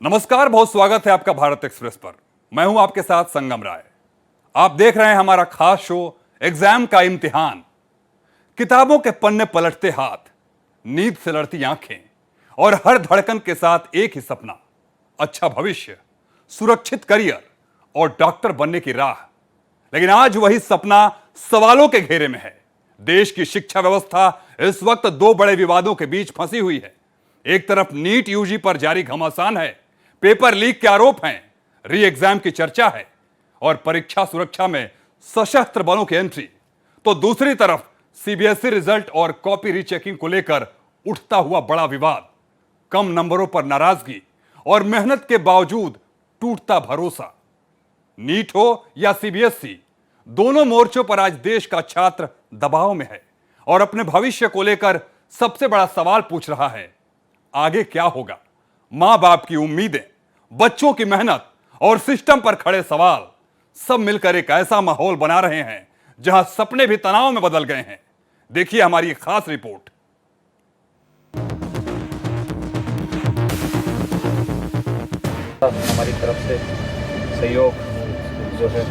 नमस्कार, बहुत स्वागत है आपका भारत एक्सप्रेस पर। मैं हूं आपके साथ संगम राय। आप देख रहे हैं हमारा खास शो एग्जाम का इम्तिहान। किताबों के पन्ने पलटते हाथ, नींद से लड़ती आंखें और हर धड़कन के साथ एक ही सपना, अच्छा भविष्य, सुरक्षित करियर और डॉक्टर बनने की राह। लेकिन आज वही सपना सवालों के घेरे में है। देश की शिक्षा व्यवस्था इस वक्त दो बड़े विवादों के बीच फंसी हुई है। एक तरफ नीट यूजी पर जारी घमासान है, पेपर लीक के आरोप हैं, री एग्जाम की चर्चा है और परीक्षा सुरक्षा में सशस्त्र बलों की एंट्री। तो दूसरी तरफ सीबीएसई रिजल्ट और कॉपी रीचेकिंग को लेकर उठता हुआ बड़ा विवाद, कम नंबरों पर नाराजगी और मेहनत के बावजूद टूटता भरोसा। नीट हो या सीबीएसई, दोनों मोर्चों पर आज देश का छात्र दबाव में है और अपने भविष्य को लेकर सबसे बड़ा सवाल पूछ रहा है, आगे क्या होगा। मां बाप की उम्मीदें, बच्चों की मेहनत और सिस्टम पर खड़े सवाल सब मिलकर एक ऐसा माहौल बना रहे हैं जहां सपने भी तनाव में बदल गए हैं। देखिए हमारी एक खास रिपोर्ट। हमारी तरफ से सहयोग जो है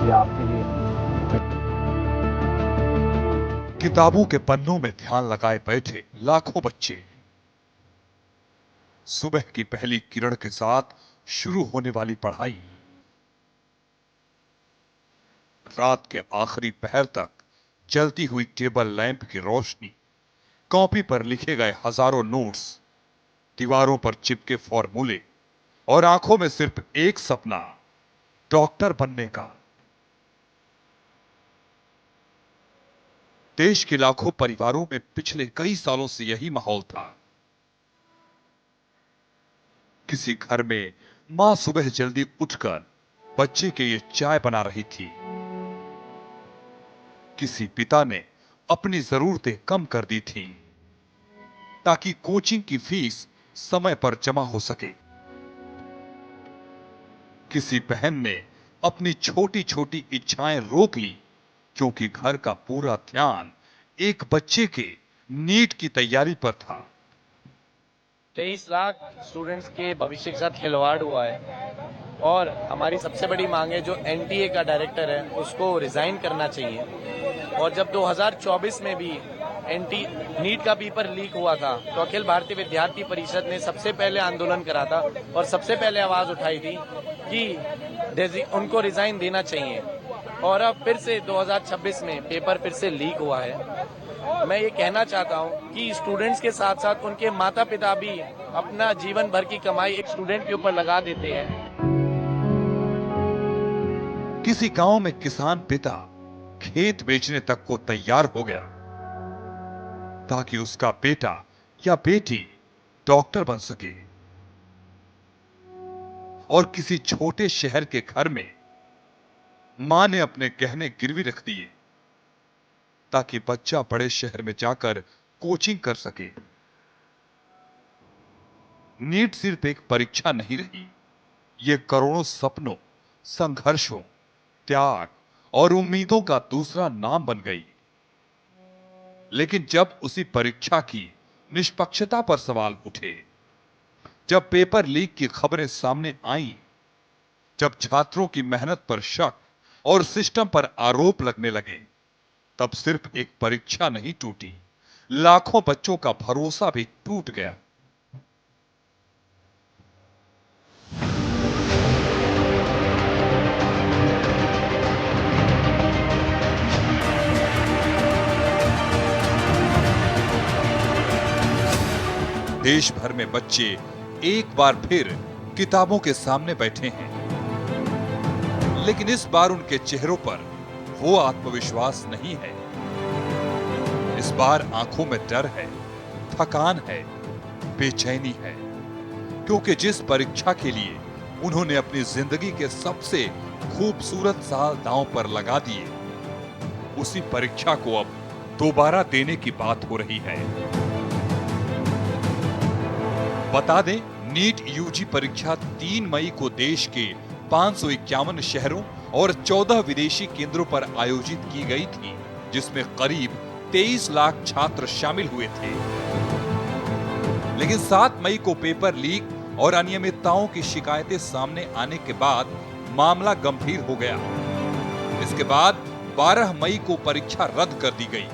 ये आपके लिए। किताबों के पन्नों में ध्यान लगाए बैठे लाखों बच्चे, सुबह की पहली किरण के साथ शुरू होने वाली पढ़ाई, रात के आखिरी पहर तक जलती हुई टेबल लैंप की रोशनी, कॉपी पर लिखे गए हजारों नोट्स, दीवारों पर चिपके फॉर्मूले और आंखों में सिर्फ एक सपना, डॉक्टर बनने का। देश के लाखों परिवारों में पिछले कई सालों से यही माहौल था। किसी घर में मां सुबह जल्दी उठकर बच्चे के लिए चाय बना रही थी, किसी पिता ने अपनी जरूरतें कम कर दी थी ताकि कोचिंग की फीस समय पर जमा हो सके, किसी बहन ने अपनी छोटी छोटी इच्छाएं रोक ली क्योंकि घर का पूरा ध्यान एक बच्चे के नीट की तैयारी पर था। 23 लाख स्टूडेंट्स के भविष्य के साथ खिलवाड़ हुआ है और हमारी सबसे बड़ी मांग है जो एनटीए का डायरेक्टर है उसको रिजाइन करना चाहिए। और जब 2024 में भी नीट का पेपर लीक हुआ था तो अखिल भारतीय विद्यार्थी परिषद ने सबसे पहले आंदोलन करा था और सबसे पहले आवाज उठाई थी कि उनको रिजाइन देना चाहिए। और अब फिर से 2026 में पेपर फिर से लीक हुआ है। मैं ये कहना चाहता हूँ कि स्टूडेंट्स के साथ साथ उनके माता पिता भी अपना जीवन भर की कमाई एक स्टूडेंट के ऊपर लगा देते हैं। किसी गांव में किसान पिता खेत बेचने तक को तैयार हो गया ताकि उसका बेटा या बेटी डॉक्टर बन सके, और किसी छोटे शहर के घर में मां ने अपने गहने गिरवी रख दिए ताकि बच्चा बड़े शहर में जाकर कोचिंग कर सके। नीट सिर्फ एक परीक्षा नहीं रही, यह करोड़ों सपनों, संघर्षों, त्याग और उम्मीदों का दूसरा नाम बन गई। लेकिन जब उसी परीक्षा की निष्पक्षता पर सवाल उठे, जब पेपर लीक की खबरें सामने आईं, जब छात्रों की मेहनत पर शक और सिस्टम पर आरोप लगने लगे, तब सिर्फ एक परीक्षा नहीं टूटी, लाखों बच्चों का भरोसा भी टूट गया। देश भर में बच्चे एक बार फिर किताबों के सामने बैठे हैं, लेकिन इस बार उनके चेहरों पर वो आत्मविश्वास नहीं है। इस बार आंखों में डर है, थकान है, बेचैनी है, क्योंकि जिस परीक्षा के लिए उन्होंने अपनी जिंदगी के सबसे खूबसूरत साल दांव पर लगा दिए, उसी परीक्षा को अब दोबारा देने की बात हो रही है। बता दें, नीट यूजी परीक्षा 3 मई को देश के 551 शहरों और 14 विदेशी केंद्रों पर आयोजित की गई थी, जिसमें करीब 23 लाख छात्र शामिल हुए थे। लेकिन 7 मई को पेपर लीक और अनियमितताओं की शिकायतें सामने आने के बाद मामला गंभीर हो गया। इसके बाद 12 मई को परीक्षा रद्द कर दी गई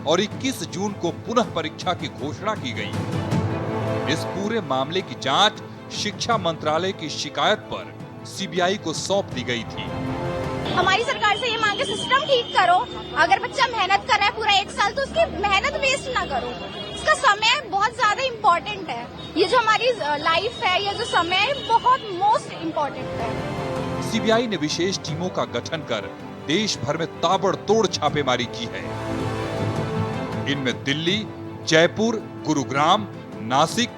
और 21 जून को पुनः परीक्षा की घोषणा की गई। इस पूरे मामले की जांच शिक्षा मंत्रालय की शिकायत पर सीबीआई को सौंप दी गई थी। हमारी सरकार से ये मांगे, सिस्टम ठीक करो। अगर बच्चा मेहनत कर रहा है पूरा 1 साल तो उसकी मेहनत वेस्ट ना करो। इसका समय बहुत ज्यादा इम्पोर्टेंट है। ये जो हमारी लाइफ है, ये जो समय है, बहुत मोस्ट इम्पोर्टेंट है। सीबीआई ने विशेष टीमों का गठन कर देश भर में ताबड़तोड़ छापेमारी की है। इनमें दिल्ली, जयपुर, गुरुग्राम, नासिक,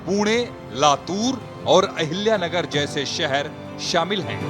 पुणे, लातूर और अहिल्यानगर जैसे शहर शामिल हैं।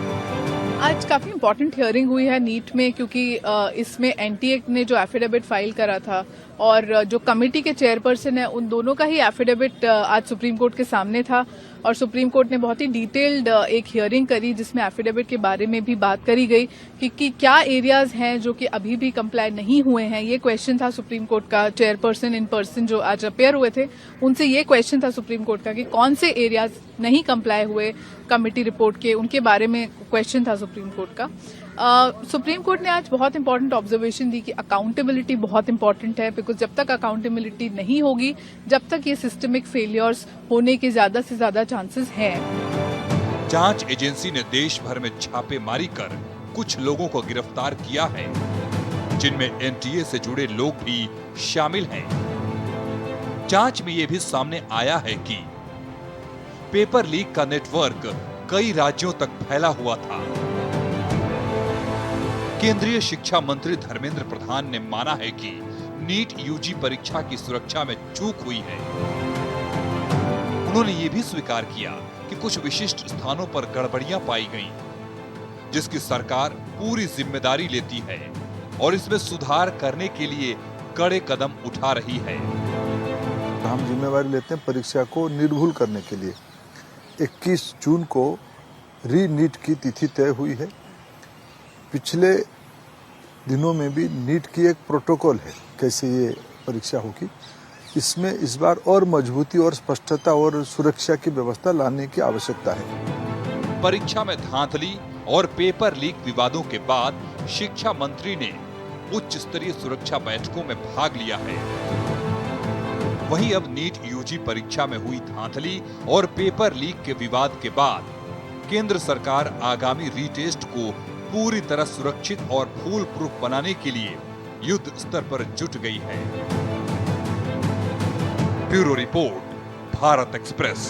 आज काफी इम्पोर्टेंट हियरिंग हुई है नीट में, क्योंकि इसमें एनटीए ने जो एफिडेविट फाइल करा था और जो कमेटी के चेयरपर्सन है, उन दोनों का ही एफिडेविट आज सुप्रीम कोर्ट के सामने था और सुप्रीम कोर्ट ने बहुत ही डिटेल्ड एक हियरिंग करी, जिसमें एफिडेविट के बारे में भी बात करी गई कि क्या एरियाज हैं जो कि अभी भी कंप्लाई नहीं हुए हैं। ये क्वेश्चन था सुप्रीम कोर्ट का। चेयरपर्सन इन पर्सन जो आज अपेयर हुए थे, उनसे ये क्वेश्चन था सुप्रीम कोर्ट का कि कौन से एरियाज नहीं कंप्लाई हुए कमेटी रिपोर्ट के, उनके बारे में क्वेश्चन था सुप्रीम कोर्ट का। सुप्रीम कोर्ट ने आज बहुत इंपॉर्टेंट ऑब्जर्वेशन दी कि अकाउंटेबिलिटी बहुत इंपॉर्टेंट है, बिकॉज जब तक अकाउंटेबिलिटी नहीं होगी, जब तक ये सिस्टमिक फेलियर्स होने के ज्यादा से ज्यादा चांसेस हैं। जांच एजेंसी ने देश भर में छापेमारी कर कुछ लोगों को गिरफ्तार किया है, जिनमें एनटीए से जुड़े लोग भी शामिल हैं। जांच में यह भी सामने आया है कि पेपर लीक का नेटवर्क कई राज्यों तक फैला हुआ था। केंद्रीय शिक्षा मंत्री धर्मेंद्र प्रधान ने माना है कि नीट यूजी परीक्षा की सुरक्षा में चूक हुई है। उन्होंने ये भी स्वीकार किया कि कुछ विशिष्ट स्थानों पर गड़बड़ियां पाई गईं, जिसकी सरकार पूरी जिम्मेदारी लेती है और इसमें सुधार करने के लिए कड़े कदम उठा रही है। हम जिम्मेवारी लेते हैं परीक्षा को निर्भुल करने के लिए। 21 जून को री नीट की तिथि तय हुई है। पिछले दिनों में भी नीट की एक प्रोटोकॉल है कैसे ये परीक्षा होगी। इसमें इस बार और मजबूती और स्पष्टता और सुरक्षा की व्यवस्था लाने की आवश्यकता है। परीक्षा में धांधली और पेपर लीक विवादों के बाद शिक्षा मंत्री ने उच्च स्तरीय सुरक्षा बैठकों में भाग लिया है। वहीं अब नीट यूजी परीक्षा में हुई धांधली और पेपर लीक के विवाद के बाद केंद्र सरकार आगामी रीटेस्ट को पूरी तरह सुरक्षित और फूल प्रूफ बनाने के लिए युद्ध स्तर पर जुट गई है। Bureau report, Bharat express.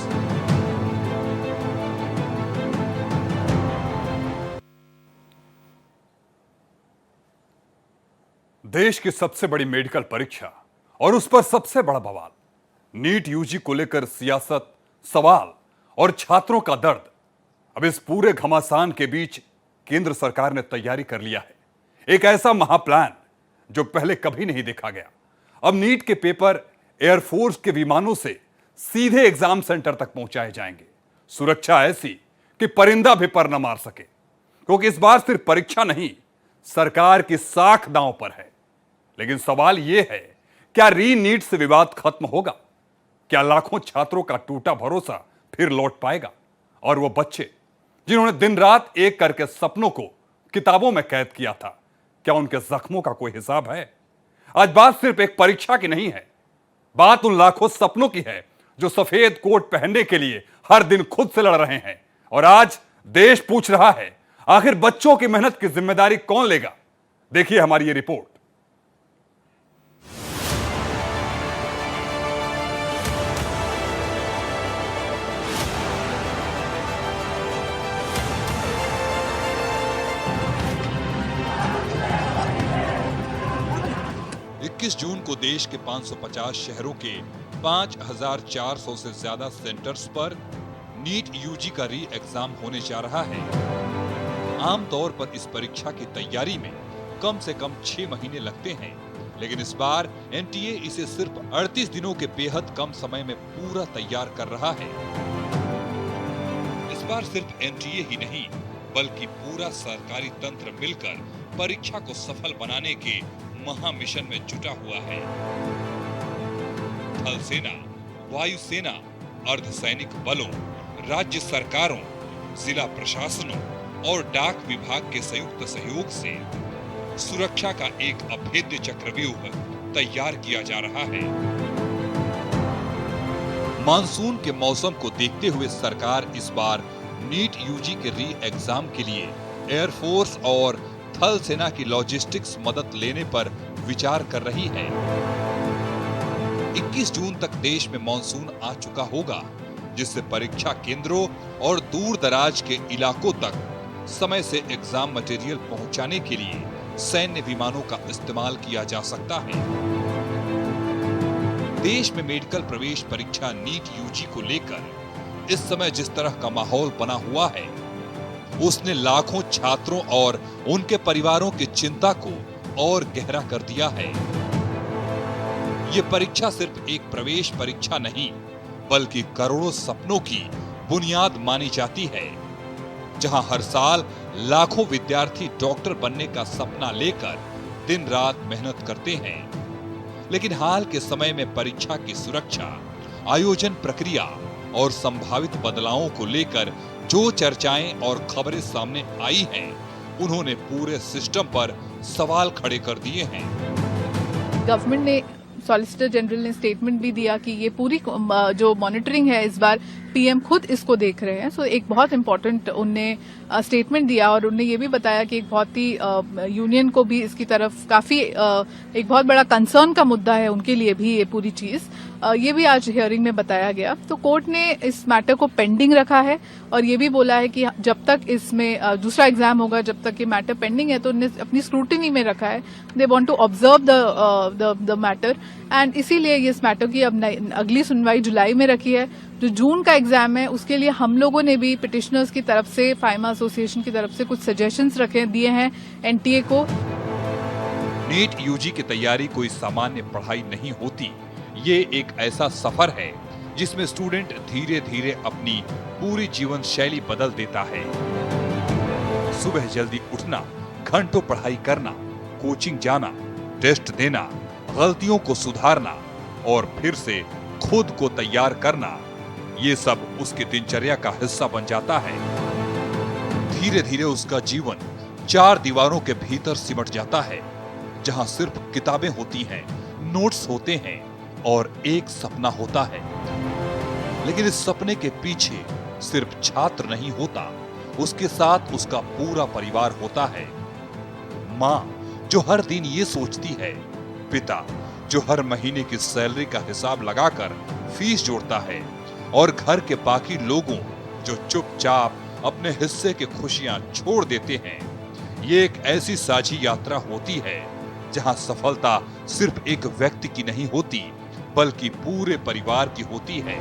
देश की सबसे बड़ी मेडिकल परीक्षा और उस पर सबसे बड़ा बवाल, नीट यूजी को लेकर सियासत, सवाल और छात्रों का दर्द। अब इस पूरे घमासान के बीच केंद्र सरकार ने तैयारी कर लिया है, एक ऐसा महाप्लान जो पहले कभी नहीं देखा गया। अब नीट के पेपर एयरफोर्स के विमानों से सीधे एग्जाम सेंटर तक पहुंचाए जाएंगे। सुरक्षा ऐसी कि परिंदा भी पर न मार सके, क्योंकि इस बार सिर्फ परीक्षा नहीं, सरकार की साख दांव पर है। लेकिन सवाल यह है, क्या री नीट से विवाद खत्म होगा? क्या लाखों छात्रों का टूटा भरोसा फिर लौट पाएगा? और वो बच्चे जिन्होंने दिन रात एक करके सपनों को किताबों में कैद किया था, क्या उनके जख्मों का कोई हिसाब है? आज बात सिर्फ एक परीक्षा की नहीं है, बात उन लाखों सपनों की है जो सफेद कोट पहनने के लिए हर दिन खुद से लड़ रहे हैं। और आज देश पूछ रहा है, आखिर बच्चों की मेहनत की जिम्मेदारी कौन लेगा? देखिए हमारी ये रिपोर्ट। जून को देश के 550 शहरों के 5400 से ज्यादा सेंटर्स पर नीट यूजी का री एग्जाम होने जा रहा है। आमतौर पर इस परीक्षा की तैयारी में कम से कम 6 महीने लगते हैं, लेकिन इस बार एनटीए इसे सिर्फ 38 दिनों के बेहद कम समय में पूरा तैयार कर रहा है। इस बार सिर्फ एनटीए ही नहीं, बल्कि पूरा सरकारी तंत्र मिलकर परीक्षा को सफल बनाने के महा मिशन में जुटा हुआ है। थल सेना, वायुसेना, अर्धसैनिक बलों, राज्य सरकारों, जिला प्रशासनों और डाक विभाग के संयुक्त सहयोग से सुरक्षा का एक अभेद्य चक्रव्यूह तैयार किया जा रहा है। मानसून के मौसम को देखते हुए सरकार इस बार नीट यूजी के री एग्जाम के लिए एयरफोर्स और थल सेना की लॉजिस्टिक्स मदद लेने पर विचार कर रही है। 21 जून तक देश में मानसून आ चुका होगा, जिससे परीक्षा केंद्रों और दूर दराज के इलाकों तक समय से एग्जाम मटेरियल पहुंचाने के लिए सैन्य विमानों का इस्तेमाल किया जा सकता है। देश में मेडिकल प्रवेश परीक्षा नीट यूजी को लेकर इस समय जिस तरह का माहौल बना हुआ है, उसने लाखों छात्रों और उनके परिवारों की चिंता को और गहरा कर दिया है। ये परीक्षा सिर्फ एक प्रवेश परीक्षा नहीं, बल्कि करोड़ों सपनों की बुनियाद मानी जाती है, जहां हर साल लाखों विद्यार्थी डॉक्टर बनने का सपना लेकर दिन रात मेहनत करते हैं। लेकिन हाल के समय में परीक्षा की सुरक्षा, आयोजन प्रक्रिया और संभावित बदलावों को लेकर जो चर्चाएं और खबरें सामने आई हैं, उन्होंने पूरे सिस्टम पर सवाल खड़े कर दिए हैं। गवर्नमेंट ने, सॉलिसिटर जनरल ने स्टेटमेंट भी दिया कि ये पूरी जो मॉनिटरिंग है इस बार पीएम खुद इसको देख रहे हैं। सो एक बहुत इंपॉर्टेंट उनने स्टेटमेंट दिया और उनने ये भी बताया कि एक बहुत ही यूनियन को भी इसकी तरफ काफी एक बहुत बड़ा कंसर्न का मुद्दा है उनके लिए भी ये पूरी चीज। ये भी आज हियरिंग में बताया गया। तो कोर्ट ने इस मैटर को पेंडिंग रखा है और ये भी बोला है कि जब तक इसमें दूसरा एग्जाम होगा, जब तक ये मैटर पेंडिंग है, तो उन्होंने अपनी स्क्रूटिनी में रखा है। They want to observe the matter and इसीलिए ये इस मैटर की अब अगली सुनवाई जुलाई में रखी है। जो जून का एग्जाम है उसके लिए हम लोगों ने भी पिटिशनर्स की तरफ से, फाइमा एसोसिएशन की तरफ से कुछ सजेशंस दिए हैं एनटीए को। नीट यूजी की तैयारी कोई सामान्य पढ़ाई नहीं होती। ये एक ऐसा सफर है जिसमें स्टूडेंट धीरे धीरे अपनी पूरी जीवन शैली बदल देता है। सुबह जल्दी उठना, घंटों पढ़ाई करना, कोचिंग जाना, टेस्ट देना, गलतियों को सुधारना और फिर से खुद को तैयार करना, ये सब उसकी दिनचर्या का हिस्सा बन जाता है। धीरे धीरे उसका जीवन चार दीवारों के भीतर सिमट जाता है, जहां सिर्फ किताबें होती हैं, नोट्स होते हैं और एक सपना होता है। लेकिन इस सपने के पीछे सिर्फ छात्र नहीं होता, उसके साथ उसका पूरा परिवार होता है। माँ जो हर दिन ये सोचती है, पिता जो हर महीने की सैलरी का हिसाब लगाकर फीस जोड़ता है और घर के बाकी लोगों जो चुपचाप अपने हिस्से की खुशियां छोड़ देते हैं। ये एक ऐसी साझी यात्रा होती है जहां सफलता सिर्फ एक व्यक्ति की नहीं होती, बल्कि पूरे परिवार की होती है।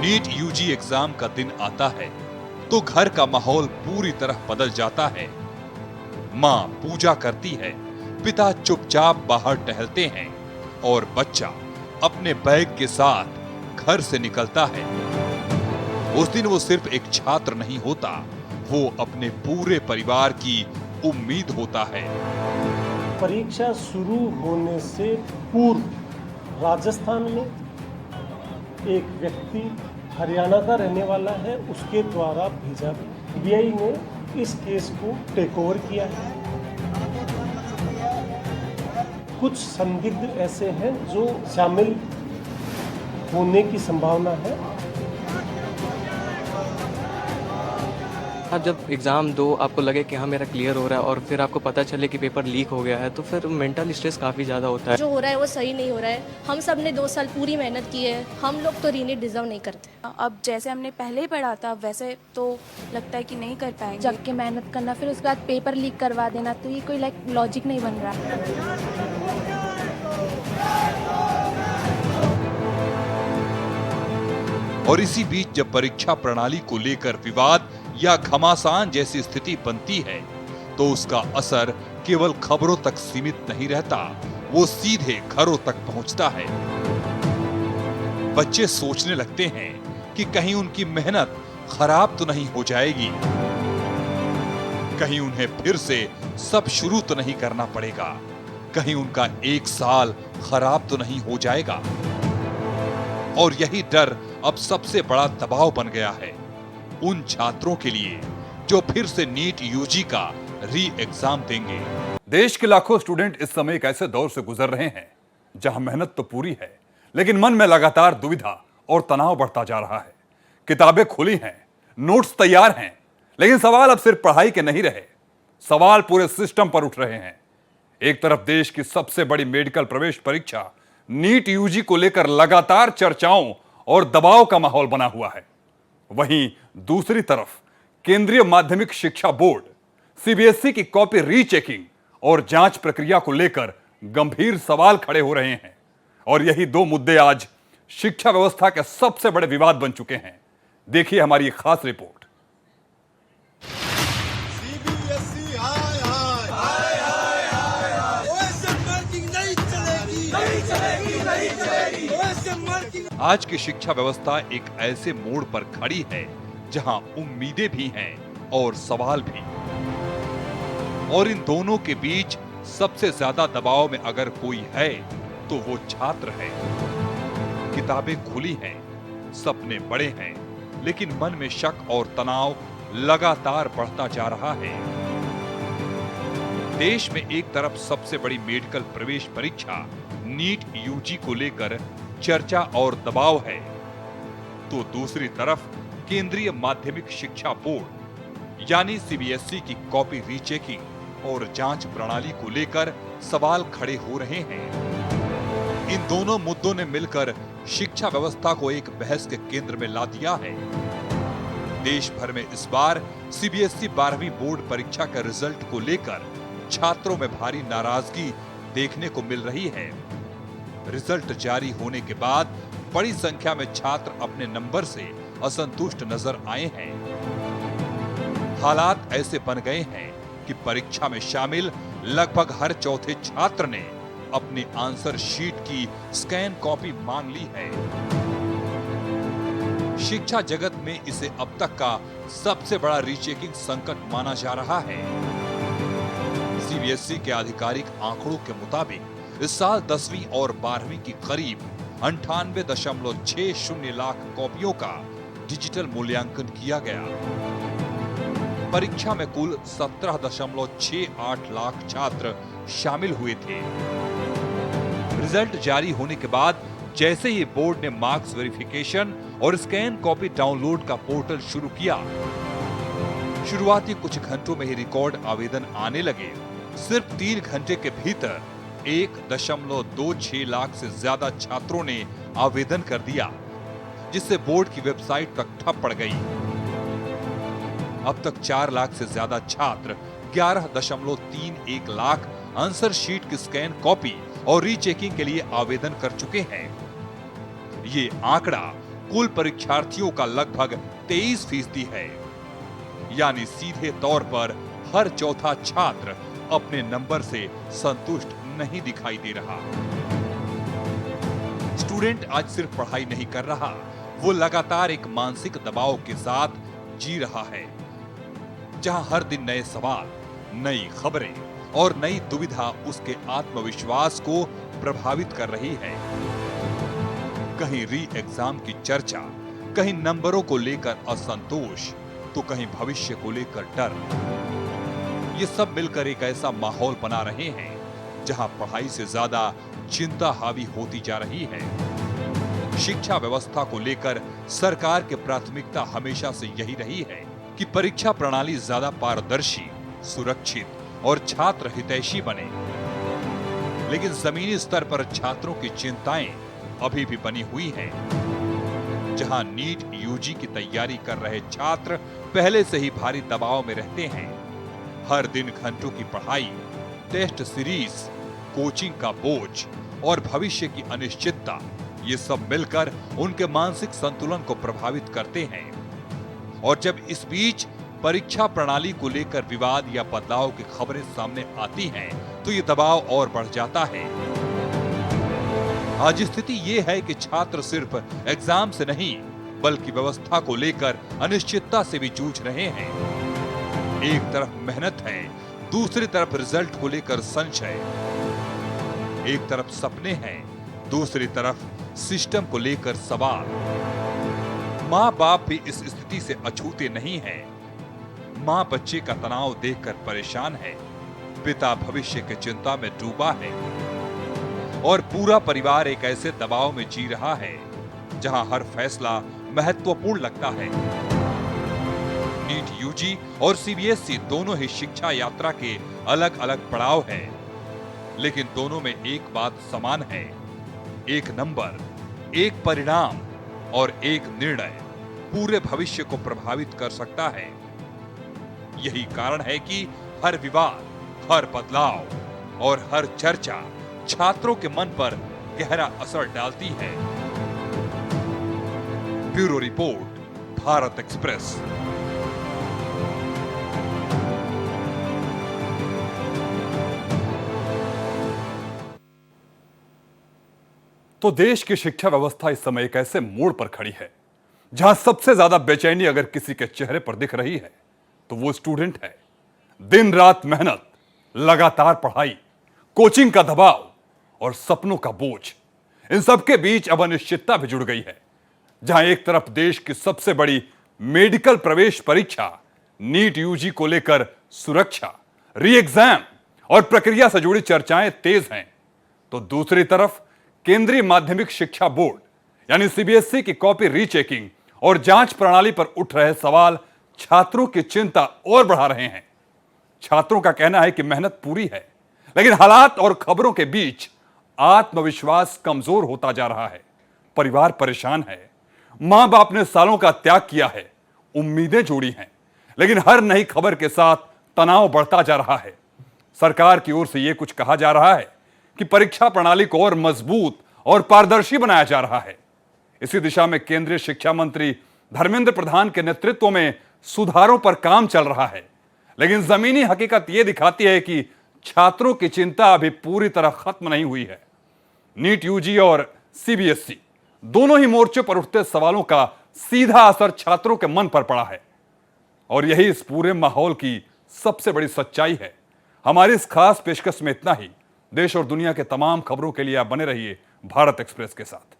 नीट यूजी एग्जाम का दिन आता है तो घर का माहौल पूरी तरह बदल जाता है। माँ पूजा करती है, पिता चुपचाप बाहर टहलते हैं और बच्चा अपने बैग के साथ घर से निकलता है। उस दिन वो सिर्फ एक छात्र नहीं होता, वो अपने पूरे परिवार की उम्मीद होता है। परीक्षा शुरू होने से पूर्व राजस्थान में एक व्यक्ति हरियाणा का रहने वाला है, उसके द्वारा भेजा गया। सीबीआई ने इस केस को टेक ओवर किया है। कुछ संदिग्ध ऐसे हैं जो शामिल होने की संभावना है। आप जब एग्ज़ाम दो, आपको लगे कि हाँ मेरा क्लियर हो रहा है और फिर आपको पता चले कि पेपर लीक हो गया है, तो फिर मेंटल स्ट्रेस काफ़ी ज़्यादा होता है। जो हो रहा है वो सही नहीं हो रहा है। हम सब ने 2 साल पूरी मेहनत की है, हम लोग तो रीनीट डिजर्व नहीं करते। अब जैसे हमने पहले ही पढ़ा था वैसे तो लगता है कि नहीं कर पाएंगे। जब के मेहनत करना फिर उसके बाद पेपर लीक करवा देना, तो ये कोई लॉजिक नहीं बन रहा है। और इसी बीच जब परीक्षा प्रणाली को लेकर विवाद या घमासान जैसी स्थिति बनती है, तो उसका असर केवल खबरों तक सीमित नहीं रहता, वो सीधे घरों तक पहुंचता है। बच्चे सोचने लगते हैं कि कहीं उनकी मेहनत खराब तो नहीं हो जाएगी, कहीं उन्हें फिर से सब शुरू तो नहीं करना पड़ेगा, कहीं उनका 1 साल खराब तो नहीं हो जाएगा। और यही डर अब सबसे बड़ा दबाव बन गया है उन छात्रों के लिए जो फिर से नीट यूजी का री एग्जाम देंगे। देश के लाखों स्टूडेंट इस समय एक ऐसे दौर से गुजर रहे हैं जहां मेहनत तो पूरी है, लेकिन मन में लगातार दुविधा और तनाव बढ़ता जा रहा है। किताबें खुली हैं, नोट्स तैयार हैं, लेकिन सवाल अब सिर्फ पढ़ाई के नहीं रहे, सवाल पूरे सिस्टम पर उठ रहे हैं। एक तरफ देश की सबसे बड़ी मेडिकल प्रवेश परीक्षा नीट यूजी को लेकर लगातार चर्चाओं और दबाव का माहौल बना हुआ है, वहीं दूसरी तरफ केंद्रीय माध्यमिक शिक्षा बोर्ड सीबीएसई की कॉपी रीचेकिंग और जांच प्रक्रिया को लेकर गंभीर सवाल खड़े हो रहे हैं। और यही दो मुद्दे आज शिक्षा व्यवस्था के सबसे बड़े विवाद बन चुके हैं। देखिए हमारी एक खास रिपोर्ट। आज की शिक्षा व्यवस्था एक ऐसे मोड़ पर खड़ी है जहां उम्मीदें भी हैं और सवाल भी, और इन दोनों के बीच सबसे ज्यादा दबाव में अगर कोई है तो वो छात्र है। किताबें खुली हैं, सपने बड़े हैं, लेकिन मन में शक और तनाव लगातार बढ़ता जा रहा है। देश में एक तरफ सबसे बड़ी मेडिकल प्रवेश परीक्षा नीट यूजी को लेकर चर्चा और दबाव है, तो दूसरी तरफ केंद्रीय माध्यमिक शिक्षा बोर्ड यानी सीबीएसई की कॉपी रीचेकिंग और जांच प्रणाली को लेकर सवाल खड़े हो रहे हैं। इन दोनों मुद्दों ने मिलकर शिक्षा व्यवस्था को एक बहस के केंद्र में ला दिया है। देश भर में इस बार सीबीएसई 12वीं बोर्ड परीक्षा के रिजल्ट को लेकर छात्रों में भारी नाराजगी देखने को मिल रही है। रिजल्ट जारी होने के बाद बड़ी संख्या में छात्र अपने नंबर से असंतुष्ट नजर आए हैं। हालात ऐसे बन गए हैं कि परीक्षा में शामिल लगभग हर चौथे छात्र ने अपनी आंसर शीट की स्कैन कॉपी मांग ली है। शिक्षा जगत में इसे अब तक का सबसे बड़ा रीचेकिंग संकट माना जा रहा है। सीबीएसई के आधिकारिक आंकड़ों के मुताबिक इस साल 10वीं और 12वीं की करीब 98.60 लाख कॉपियों का डिजिटल मूल्यांकन किया गया। परीक्षा में कुल 17.68 लाख छात्र शामिल हुए थे। रिजल्ट जारी होने के बाद जैसे ही बोर्ड ने मार्क्स वेरिफिकेशन और स्कैन कॉपी डाउनलोड का पोर्टल शुरू किया, शुरुआती कुछ घंटों में ही रिकॉर्ड आवेदन आने लगे। सिर्फ 3 घंटे के भीतर 1.26 लाख से ज्यादा छात्रों ने आवेदन कर दिया, जिससे बोर्ड की वेबसाइट तक ठप पड़ गई। अब तक 4 लाख से ज्यादा छात्र 11.31 लाख आंसर शीट की स्कैन कॉपी और रीचेकिंग के लिए आवेदन कर चुके हैं। ये आंकड़ा कुल परीक्षार्थियों का लगभग 23% है, यानी सीधे तौर पर हर चौथा छात्र अपने नंबर से संतुष्ट नहीं दिखाई दे रहा। स्टूडेंट आज सिर्फ पढ़ाई नहीं कर रहा, वो लगातार एक मानसिक दबाव के साथ जी रहा है, जहां हर दिन नए सवाल, नई खबरें और नई दुविधा उसके आत्मविश्वास को प्रभावित कर रही है। कहीं री एग्जाम की चर्चा, कहीं नंबरों को लेकर असंतोष, तो कहीं भविष्य को लेकर डर। ये सब मिलकर एक ऐसा माहौल बना रहे हैं जहां पढ़ाई से ज्यादा चिंता हावी होती जा रही है। शिक्षा व्यवस्था को लेकर सरकार की प्राथमिकता हमेशा से यही रही है कि परीक्षा प्रणाली ज्यादा पारदर्शी, सुरक्षित और छात्र हितैषी बने। लेकिन जमीनी स्तर पर छात्रों की चिंताएं अभी भी बनी हुई हैं। जहां नीट यूजी की तैयारी कर रहे छात्र पहले से ही भारी दबाव में रहते हैं। हर दिन घंटों की पढ़ाई, टेस्ट सीरीज, कोचिंग का बोझ और भविष्य की अनिश्चितता, ये सब मिलकर उनके मानसिक संतुलन को प्रभावित करते हैं। और जब इस बीच परीक्षा प्रणाली को लेकर विवाद या बदलाव की खबरें सामने आती हैं, तो ये दबाव और बढ़ जाता है। आज स्थिति ये है कि छात्र सिर्फ एग्जाम से नहीं, बल्कि व्यवस्था को लेकर अनिश्चितता से भी जूझ रहे हैं। एक तरफ मेहनत है, दूसरी तरफ रिजल्ट को लेकर संशय। एक तरफ सपने हैं, दूसरी तरफ सिस्टम को लेकर सवाल। माँ बाप भी इस स्थिति से अछूते नहीं हैं। माँ बच्चे का तनाव देखकर परेशान है, पिता भविष्य की चिंता में डूबा है और पूरा परिवार एक ऐसे दबाव में जी रहा है जहां हर फैसला महत्वपूर्ण लगता है। नीट यूजी और सीबीएसई दोनों ही शिक्षा यात्रा के अलग अलग पड़ाव हैं, लेकिन दोनों में एक बात समान है, एक नंबर, एक परिणाम और एक निर्णय पूरे भविष्य को प्रभावित कर सकता है। यही कारण है कि हर विवाद, हर बदलाव और हर चर्चा छात्रों के मन पर गहरा असर डालती है। Bureau report, Bharat express. तो देश की शिक्षा व्यवस्था इस समय एक ऐसे मोड़ पर खड़ी है जहां सबसे ज्यादा बेचैनी अगर किसी के चेहरे पर दिख रही है तो वो स्टूडेंट है। दिन रात मेहनत, लगातार पढ़ाई, कोचिंग का दबाव और सपनों का बोझ, इन सबके बीच अब अनिश्चितता भी जुड़ गई है। जहां एक तरफ देश की सबसे बड़ी मेडिकल प्रवेश परीक्षा नीट यूजी को लेकर सुरक्षा, री एग्जाम और प्रक्रिया से जुड़ी चर्चाएं तेज हैं, तो दूसरी तरफ केंद्रीय माध्यमिक शिक्षा बोर्ड यानी सीबीएसई की कॉपी रीचेकिंग और जांच प्रणाली पर उठ रहे सवाल छात्रों की चिंता और बढ़ा रहे हैं। छात्रों का कहना है कि मेहनत पूरी है, लेकिन हालात और खबरों के बीच आत्मविश्वास कमजोर होता जा रहा है। परिवार परेशान है, मां बाप ने सालों का त्याग किया है, उम्मीदें जोड़ी हैं, लेकिन हर नई खबर के साथ तनाव बढ़ता जा रहा है। सरकार की ओर से यह कुछ कहा जा रहा है कि परीक्षा प्रणाली को और मजबूत और पारदर्शी बनाया जा रहा है। इसी दिशा में केंद्रीय शिक्षा मंत्री धर्मेंद्र प्रधान के नेतृत्व में सुधारों पर काम चल रहा है, लेकिन जमीनी हकीकत यह दिखाती है कि छात्रों की चिंता अभी पूरी तरह खत्म नहीं हुई है। नीट यूजी और सीबीएसई दोनों ही मोर्चों पर उठते सवालों का सीधा असर छात्रों के मन पर पड़ा है और यही इस पूरे माहौल की सबसे बड़ी सच्चाई है। हमारी इस खास पेशकश में इतना ही। देश और दुनिया के तमाम खबरों के लिए आप बने रहिए भारत एक्सप्रेस के साथ।